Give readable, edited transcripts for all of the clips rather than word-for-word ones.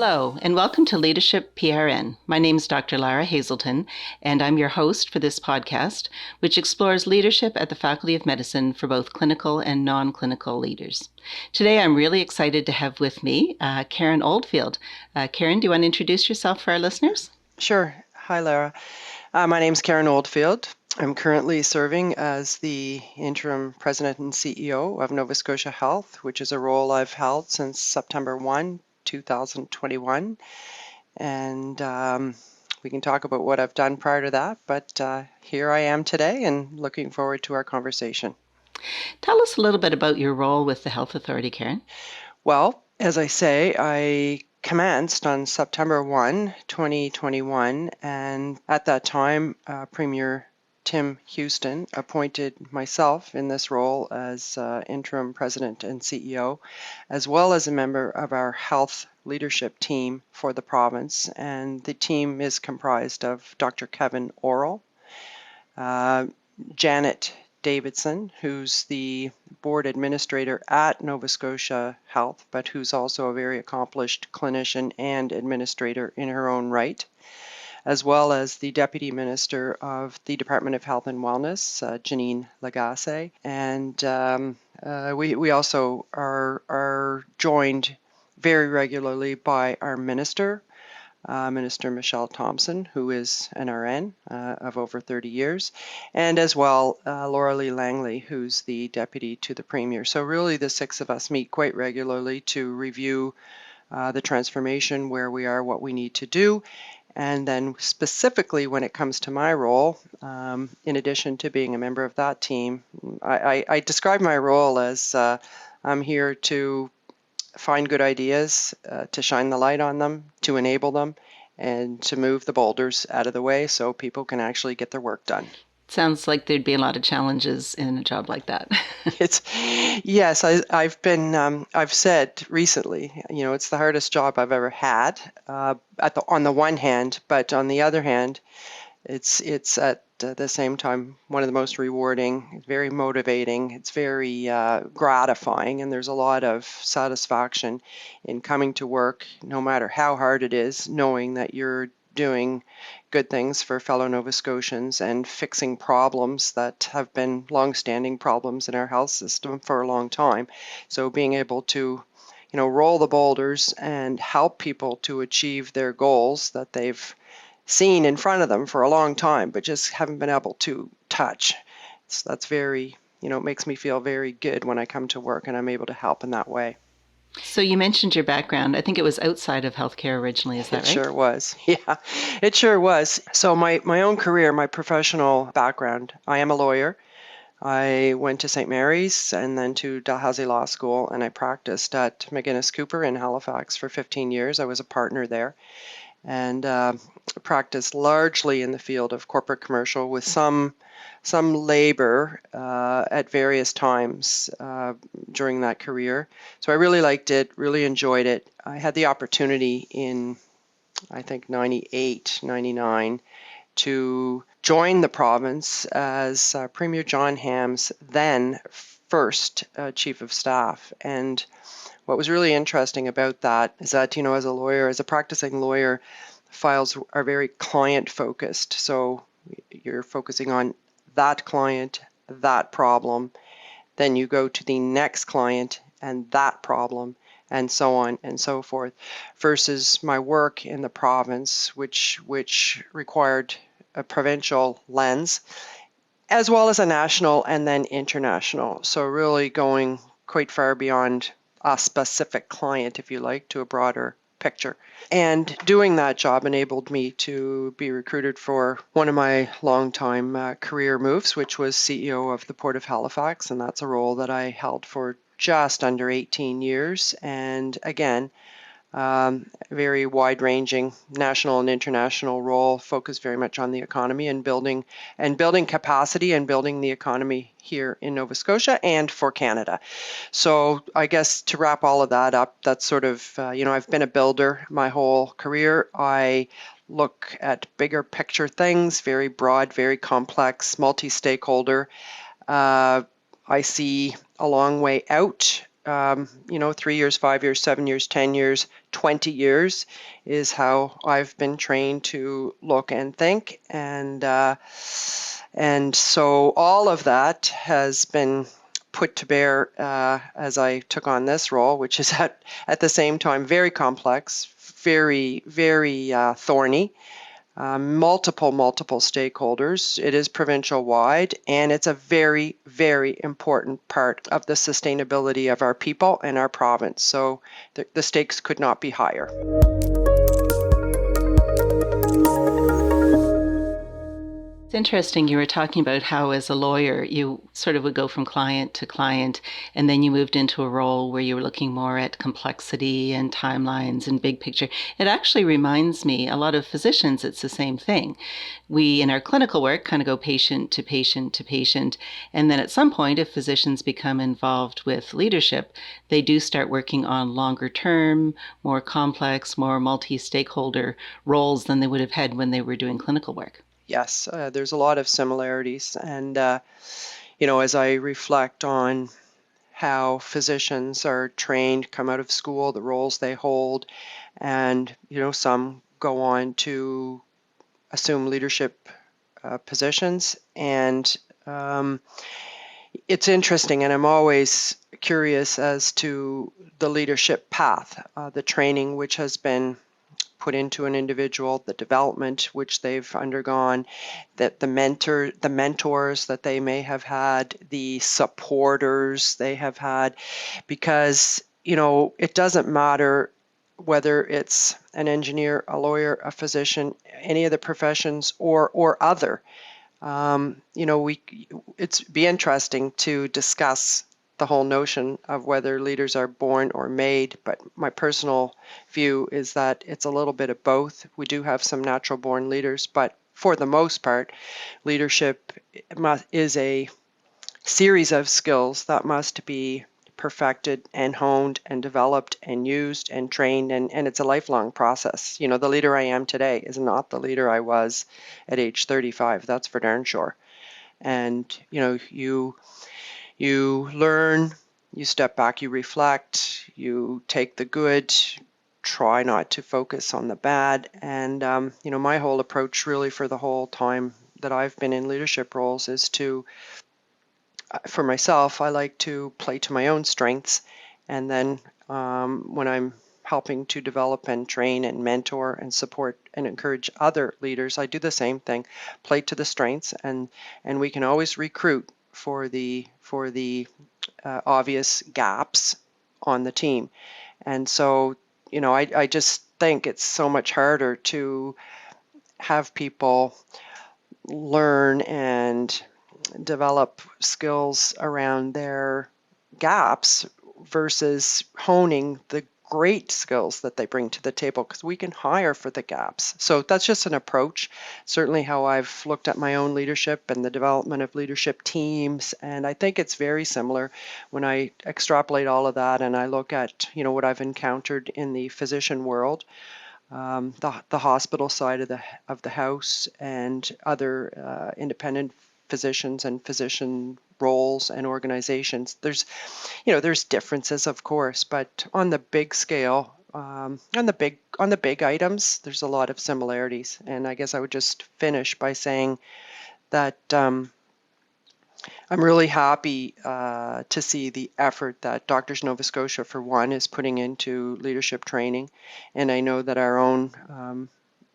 Hello, and welcome to Leadership PRN. My name is Dr. Lara Hazelton, and I'm your host for this podcast, which explores leadership at the Faculty of Medicine for both clinical and non-clinical leaders. Today, I'm really excited to have with me Karen Oldfield. Karen, do you want to introduce yourself for our listeners? Sure. Hi, Lara. My name's Karen Oldfield. I'm currently serving as the interim president and CEO of Nova Scotia Health, which is a role I've held since September 1, 2021. And we can talk about what I've done prior to that, but here I am today and looking forward to our conversation. Tell us a little bit about your role with the Health Authority, Karen. Well, as I say, I commenced on September 1, 2021, and at that time, Premier Tim Houston appointed myself in this role as interim president and CEO, as well as a member of our health leadership team for the province. And the team is comprised of Dr. Kevin Orrell, Janet Davidson, who's the board administrator at Nova Scotia Health, but who's also a very accomplished clinician and administrator in her own right, as well as the Deputy Minister of the Department of Health and Wellness, Janine Lagacé. And we also are joined very regularly by our Minister, Minister Michelle Thompson, who is an RN of over 30 years, and as well Laura Lee Langley, who's the Deputy to the Premier. So really the six of us meet quite regularly to review the transformation, where we are, what we need to do. And then specifically when it comes to my role, in addition to being a member of that team, I describe my role as I'm here to find good ideas, to shine the light on them, to enable them, and to move the boulders out of the way so people can actually get their work done. Sounds like there'd be a lot of challenges in a job like that. Yes, I've said recently, it's the hardest job I've ever had, on the one hand, but on the other hand, it's at the same time one of the most rewarding. It's very motivating. It's very gratifying, and there's a lot of satisfaction in coming to work, no matter how hard it is, knowing that you're doing good things for fellow Nova Scotians and fixing problems that have been long-standing problems in our health system for a long time. So being able to, roll the boulders and help people to achieve their goals that they've seen in front of them for a long time, but just haven't been able to touch. So that's very, it makes me feel very good when I come to work and I'm able to help in that way. So you mentioned your background. I think it was outside of healthcare originally, is that right? It sure was. Yeah, it sure was. So my own career, my professional background, I am a lawyer. I went to St. Mary's and then to Dalhousie Law School, and I practiced at McGinnis Cooper in Halifax for 15 years. I was a partner there, and practiced largely in the field of corporate commercial with some labor at various times during that career. So I really liked it, really enjoyed it. I had the opportunity in, I think, 98, 99 to join the province as Premier John Ham's then first Chief of Staff. And what was really interesting about that is that, as a lawyer, as a practicing lawyer, files are very client focused. So you're focusing on that client, that problem, then you go to the next client and that problem, and so on and so forth, versus my work in the province, which required a provincial lens, as well as a national and then international. So really going quite far beyond a specific client, if you like, to a broader picture. And doing that job enabled me to be recruited for one of my longtime career moves, which was CEO of the Port of Halifax, and that's a role that I held for just under 18 years. And again, very wide-ranging national and international role, focused very much on the economy and building capacity and building the economy here in Nova Scotia and for Canada. So I guess to wrap all of that up, that's sort of, I've been a builder my whole career. I look at bigger picture things, very broad, very complex, multi-stakeholder. I see a long way out 3 years, 5 years, 7 years, 10 years, 20 years is how I've been trained to look and think. And so all of that has been put to bear as I took on this role, which is at the same time very complex, very, very thorny. Multiple stakeholders. It is provincial wide, and it's a very, very important part of the sustainability of our people and our province. So the stakes could not be higher. It's interesting. You were talking about how, as a lawyer, you sort of would go from client to client, and then you moved into a role where you were looking more at complexity and timelines and big picture. It actually reminds me, a lot of physicians, it's the same thing. We, in our clinical work, kind of go patient to patient to patient, and then at some point, if physicians become involved with leadership, they do start working on longer term, more complex, more multi-stakeholder roles than they would have had when they were doing clinical work. Yes, there's a lot of similarities. And, as I reflect on how physicians are trained, come out of school, the roles they hold, and, some go on to assume leadership positions. And it's interesting, and I'm always curious as to the leadership path, the training which has been put into an individual, the development which they've undergone, that the mentors that they may have had, the supporters they have had, because it doesn't matter whether it's an engineer, a lawyer, a physician, any of the professions or other. It's be interesting to discuss the whole notion of whether leaders are born or made, but my personal view is that it's a little bit of both. We do have some natural born leaders, but for the most part, leadership is a series of skills that must be perfected and honed and developed and used and trained, and it's a lifelong process. The leader I am today is not the leader I was at age 35, that's for darn sure. And you learn, you step back, you reflect, you take the good, try not to focus on the bad. And, my whole approach really for the whole time that I've been in leadership roles is to, for myself, I like to play to my own strengths. And then when I'm helping to develop and train and mentor and support and encourage other leaders, I do the same thing, play to the strengths, and we can always recruit for the obvious gaps on the team. And so, I just think it's so much harder to have people learn and develop skills around their gaps versus honing the great skills that they bring to the table, because we can hire for the gaps. So that's just an approach, certainly how I've looked at my own leadership and the development of leadership teams. And I think it's very similar when I extrapolate all of that and I look at, what I've encountered in the physician world, the hospital side of the house, and other independent physicians and physician roles and organizations. There's differences, of course, but on the big scale, on the big items, there's a lot of similarities. And I guess I would just finish by saying that I'm really happy to see the effort that Doctors Nova Scotia, for one, is putting into leadership training. And I know that our own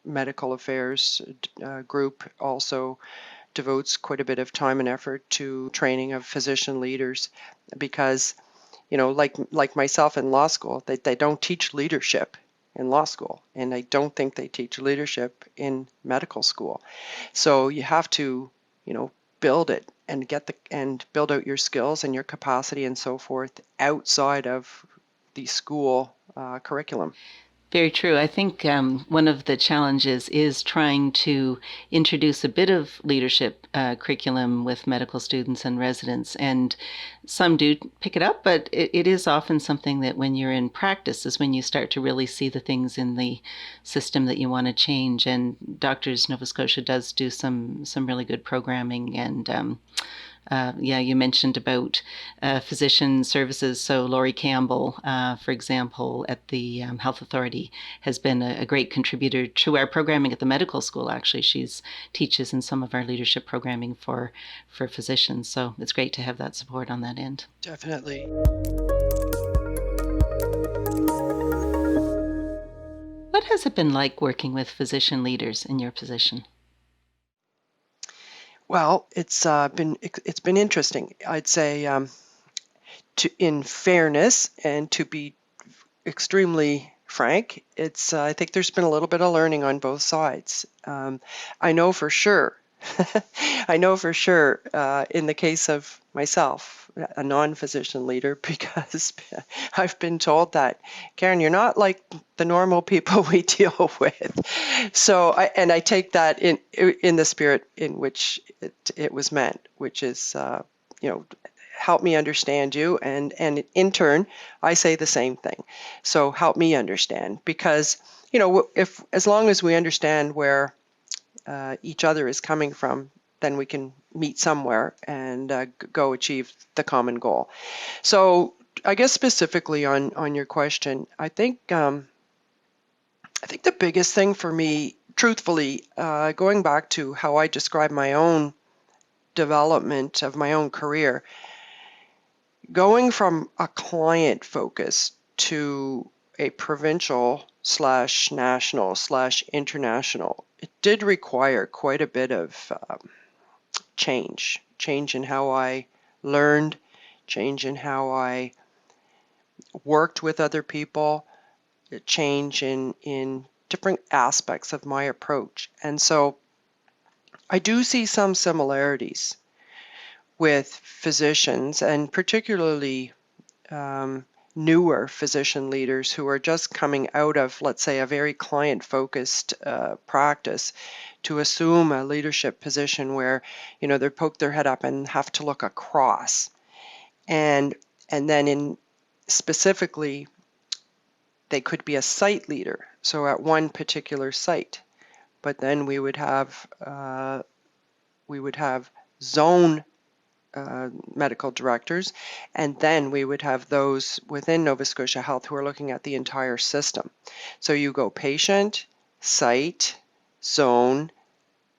medical affairs group also devotes quite a bit of time and effort to training of physician leaders, because, like myself in law school, they don't teach leadership in law school, and I don't think they teach leadership in medical school. So you have to, build it and build out your skills and your capacity and so forth outside of the school curriculum. Very true. I think one of the challenges is trying to introduce a bit of leadership curriculum with medical students and residents. And some do pick it up, but it is often something that when you're in practice is when you start to really see the things in the system that you want to change. And Doctors Nova Scotia does do some really good programming and You mentioned about physician services. So Laurie Campbell, for example, at the Health Authority, has been a great contributor to our programming at the medical school. Actually, she's teaches in some of our leadership programming for physicians. So it's great to have that support on that end. Definitely. What has it been like working with physician leaders in your position? Well, it's been interesting. I'd say, in fairness and to be extremely frank, I think there's been a little bit of learning on both sides. I know for sure, I know for sure, in the case of myself, a non-physician leader, because I've been told that, Karen, you're not like the normal people we deal with. So, I take that in the spirit in which it was meant, which is, help me understand you, and in turn, I say the same thing. So help me understand, because if as long as we understand where each other is coming from, then we can meet somewhere and go achieve the common goal. So I guess specifically on your question, I think the biggest thing for me, truthfully, going back to how I describe my own development of my own career, going from a client focus to a provincial / national / international, it did require quite a bit of change in how I learned, change in how I worked with other people, change in different aspects of my approach. And so I do see some similarities with physicians, and particularly newer physician leaders who are just coming out of, let's say, a very client-focused practice to assume a leadership position where, they poke their head up and have to look across. And then specifically, they could be a site leader, so at one particular site. But then we would have zone medical directors, and then we would have those within Nova Scotia Health who are looking at the entire system. So you go patient, site, zone,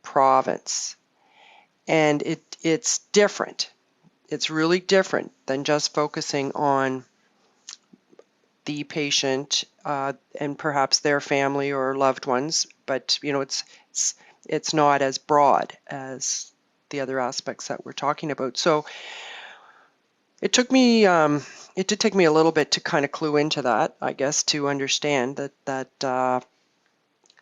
province, and it's different. It's really different than just focusing on the patient and perhaps their family or loved ones, but it's not as broad as the other aspects that we're talking about. So it did take me a little bit to kind of clue into that, I guess, to understand that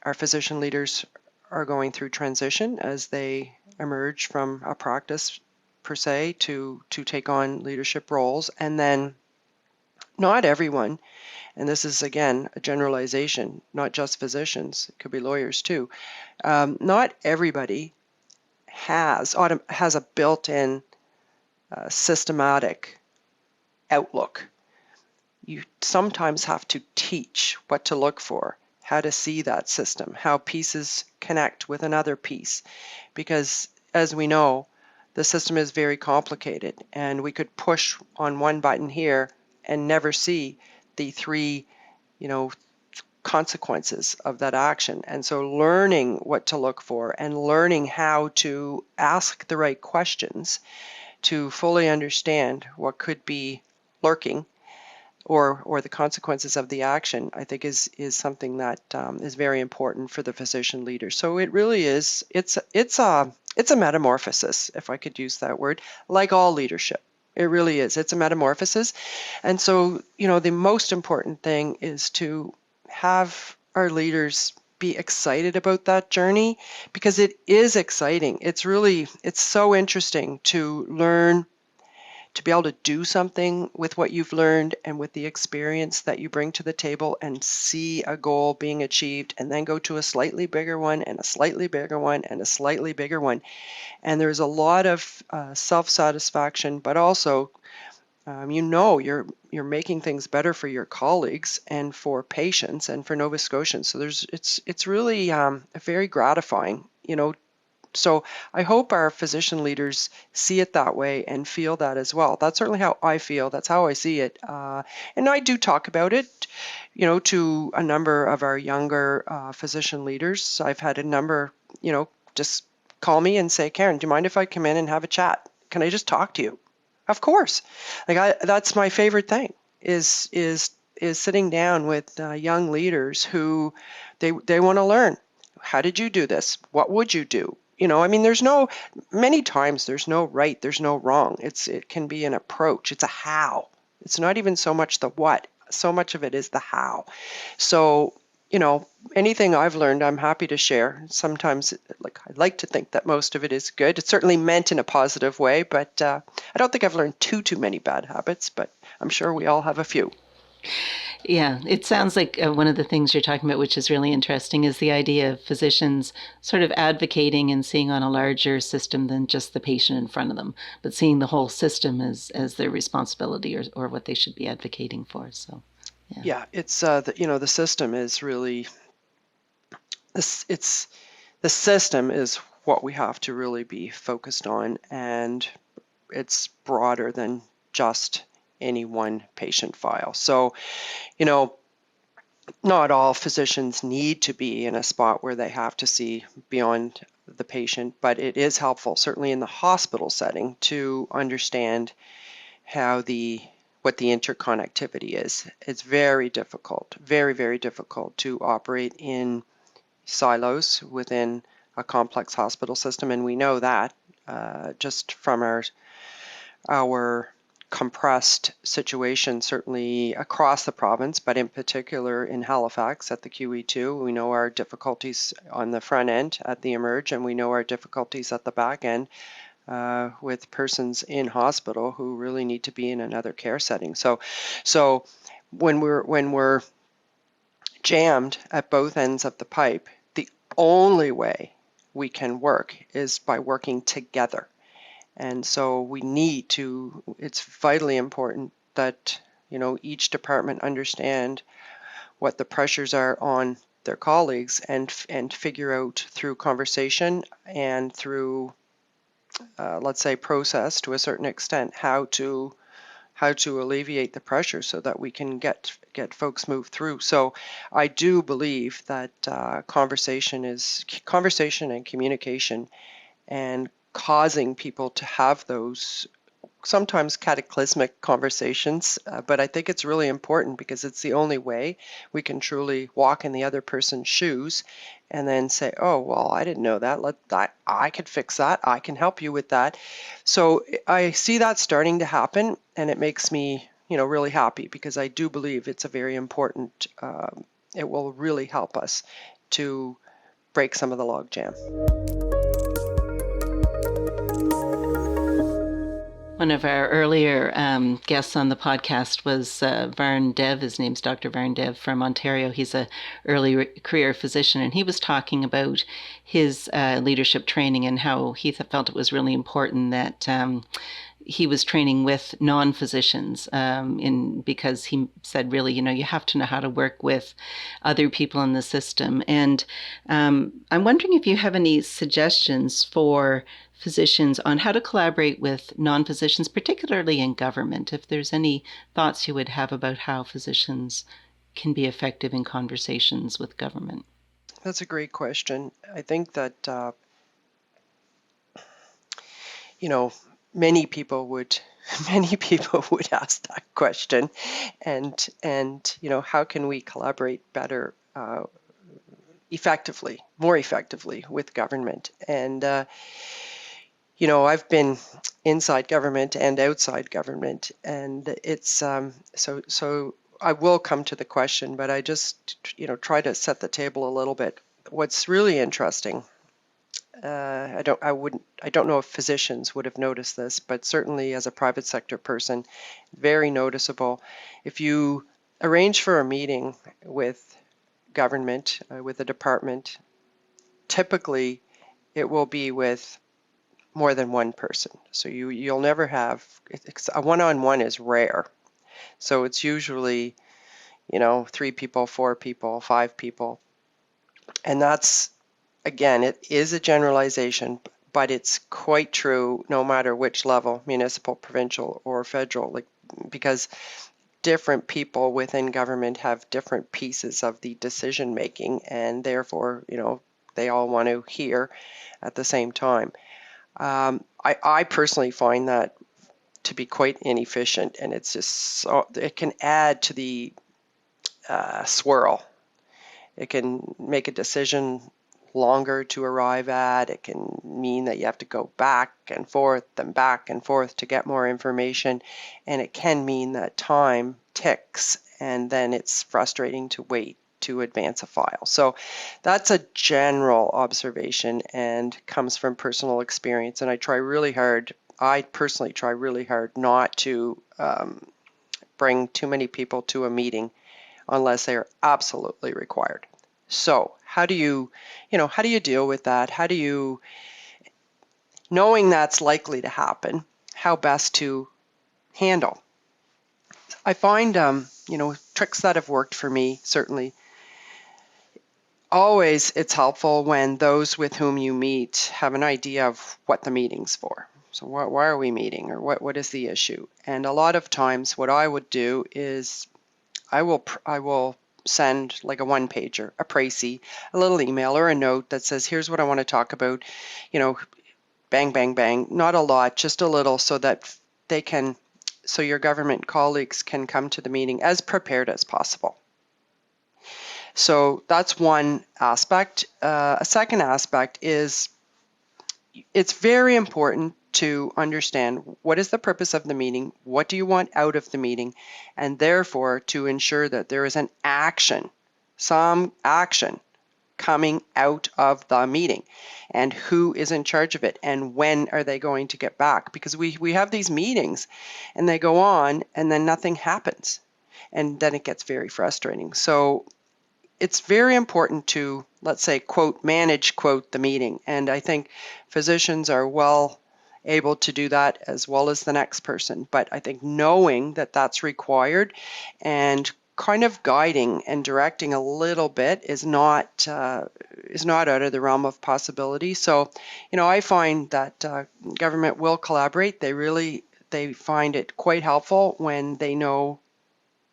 our physician leaders are going through transition as they emerge from a practice per se to take on leadership roles. And then not everyone, and this is again a generalization, not just physicians, it could be lawyers too, not everybody has a built-in systematic outlook. You sometimes have to teach what to look for, how to see that system, how pieces connect with another piece, because as we know, the system is very complicated, and we could push on one button here and never see the three, consequences of that action. And so learning what to look for and learning how to ask the right questions to fully understand what could be lurking or the consequences of the action, I think is something that is very important for the physician leader. So it really is, it's a metamorphosis, if I could use that word, like all leadership. It really is. It's a metamorphosis. And so, the most important thing is to have our leaders be excited about that journey, because it is exciting. It's so interesting to learn, to be able to do something with what you've learned and with the experience that you bring to the table and see a goal being achieved, and then go to a slightly bigger one and a slightly bigger one and a slightly bigger one. And there's a lot of self-satisfaction, but also you're making things better for your colleagues and for patients and for Nova Scotians. So it's really very gratifying, So I hope our physician leaders see it that way and feel that as well. That's certainly how I feel. That's how I see it. And I do talk about it, to a number of our younger physician leaders. I've had a number, just call me and say, Karen, do you mind if I come in and have a chat? Can I just talk to you? Of course. That's my favorite thing is sitting down with young leaders who they want to learn. How did you do this? What would you do? Many times there's no right, there's no wrong. It can be an approach. It's a how. It's not even so much the what. So much of it is the how. So, anything I've learned, I'm happy to share. Sometimes, I like to think that most of it is good. It's certainly meant in a positive way, but I don't think I've learned too many bad habits, but I'm sure we all have a few. Yeah, it sounds like one of the things you're talking about, which is really interesting, is the idea of physicians sort of advocating and seeing on a larger system than just the patient in front of them, but seeing the whole system as their responsibility or what they should be advocating for. So, yeah, it's the system is really it's the system is what we have to really be focused on, and it's broader than just any one patient file. So, not all physicians need to be in a spot where they have to see beyond the patient, but it is helpful, certainly in the hospital setting, to understand what the interconnectivity is. It's very difficult, very, very difficult to operate in silos within a complex hospital system, and we know that just from our compressed situation, certainly across the province, but in particular in Halifax at the QE2. We know our difficulties on the front end at the Emerge, and we know our difficulties at the back end with persons in hospital who really need to be in another care setting. So when we're jammed at both ends of the pipe, the only way we can work is by working together. And so it's vitally important that, each department understand what the pressures are on their colleagues and figure out through conversation and through, let's say, process to a certain extent, how to alleviate the pressure so that we can get folks moved through. So I do believe that conversation and communication and causing people to have those sometimes cataclysmic conversations, but I think it's really important because it's the only way we can truly walk in the other person's shoes and then say, oh, well, I didn't know that. I could fix that. I can help you with that. So I see that starting to happen, and it makes me, really happy because I do believe it's a very important, it will really help us to break some of the logjam. one of our earlier guests on the podcast was Varn Dev. His name's Dr. Varn Dev from Ontario. He's a early career physician, and he was talking about his leadership training and how he felt it was really important that he was training with non-physicians because he said, really, you have to know how to work with other people in the system. And I'm wondering if you have any suggestions for physicians on how to collaborate with non-physicians, particularly in government, if there's any thoughts you would have about how physicians can be effective in conversations with government. That's a great question. I think that, many people would ask that question, and how can we collaborate better, more effectively with government? And I've been inside government and outside government, and it's so I will come to the question, but I just try to set the table a little bit. What's really interesting, I don't know if physicians would have noticed this, but certainly as a private sector person, very noticeable. If you arrange for a meeting with government, with a department, typically it will be with more than one person. So you'll never have, a one-on-one is rare. So it's usually, 3 people, 4 people, 5 people. And that's again, it is a generalization, but it's quite true no matter which level, municipal, provincial, or federal, because different people within government have different pieces of the decision making, and therefore, they all want to hear at the same time. I personally find that to be quite inefficient, and it's just it can add to the swirl. It can make a decision longer to arrive at. It can mean that you have to go back and forth to get more information. And it can mean that time ticks and then it's frustrating to wait to advance a file. So that's a general observation and comes from personal experience. And I personally try really hard not to bring too many people to a meeting unless they are absolutely required. So how do you deal with that? How do you, knowing that's likely to happen, how best to handle? I find, tricks that have worked for me, certainly. Always it's helpful when those with whom you meet have an idea of what the meeting's for. So why are we meeting, or what is the issue? And a lot of times what I would do is I will send like a one-pager, a précis, a little email or a note that says, here's what I want to talk about, bang, bang, bang, not a lot, just a little, so that so your government colleagues can come to the meeting as prepared as possible. So that's one aspect. A second aspect is it's very important to understand what is the purpose of the meeting, what do you want out of the meeting, and therefore to ensure that there is some action coming out of the meeting, and who is in charge of it, and when are they going to get back? Because we have these meetings and they go on and then nothing happens, and then it gets very frustrating. So it's very important to, let's say, quote, manage, quote, the meeting. And I think physicians are well able to do that as well as the next person. But I think knowing that that's required and kind of guiding and directing a little bit is not out of the realm of possibility. So, I find that government will collaborate. They find it quite helpful when they know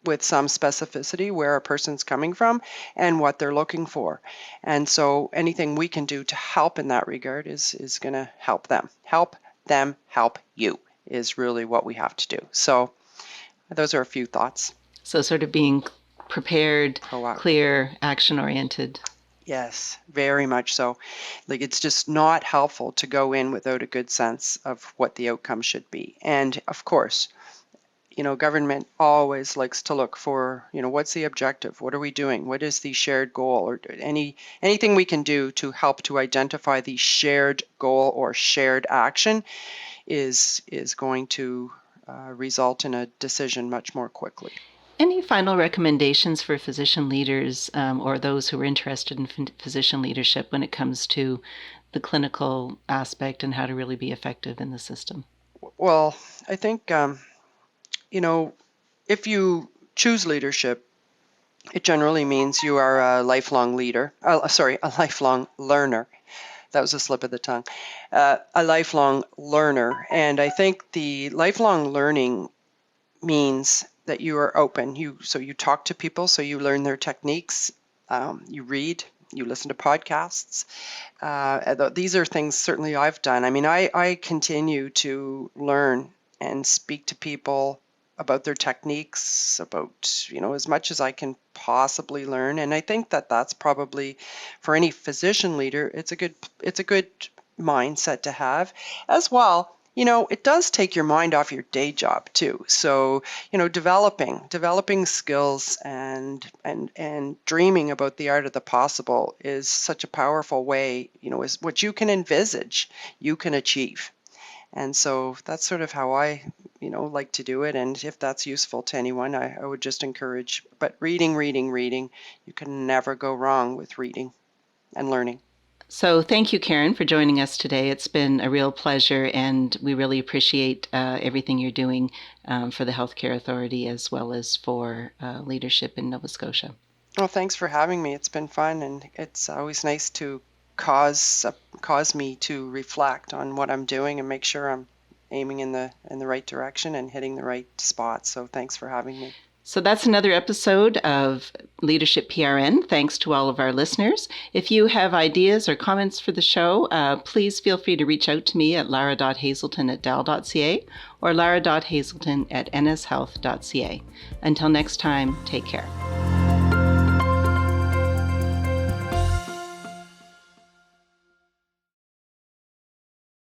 with some specificity where a person's coming from and what they're looking for. And so anything we can do to help in that regard is going to help them. Help them help you is really what we have to do. So those are a few thoughts. So sort of being prepared, Proactive. Clear, action-oriented. Yes, very much so. It's just not helpful to go in without a good sense of what the outcome should be. And of course, government always likes to look for, what's the objective? What are we doing? What is the shared goal? Or anything we can do to help to identify the shared goal or shared action is going to result in a decision much more quickly. Any final recommendations for physician leaders or those who are interested in physician leadership when it comes to the clinical aspect and how to really be effective in the system? Well, I think if you choose leadership, it generally means you are a lifelong leader. A lifelong learner. That was a slip of the tongue. A lifelong learner. And I think the lifelong learning means that you are open. So you talk to people, so you learn their techniques. You read, you listen to podcasts. These are things certainly I've done. I mean, I continue to learn and speak to people about their techniques, about, as much as I can possibly learn. And I think that that's probably, for any physician leader, it's a good mindset to have. As well, it does take your mind off your day job too. So, developing skills and dreaming about the art of the possible is such a powerful way, is what you can envisage, you can achieve. And so that's sort of how I, like to do it. And if that's useful to anyone, I would just encourage, but reading, you can never go wrong with reading and learning. So thank you, Karen, for joining us today. It's been a real pleasure, and we really appreciate everything you're doing for the Healthcare Authority as well as for leadership in Nova Scotia. Well, thanks for having me. It's been fun, and it's always nice to cause me to reflect on what I'm doing and make sure I'm aiming in the right direction and hitting the right spots. So thanks for having me. So that's another episode of Leadership PRN. Thanks to all of our listeners. If you have ideas or comments for the show, please feel free to reach out to me at lara.hazelton@dal.ca or lara.hazelton@nshealth.ca. Until next time, take care.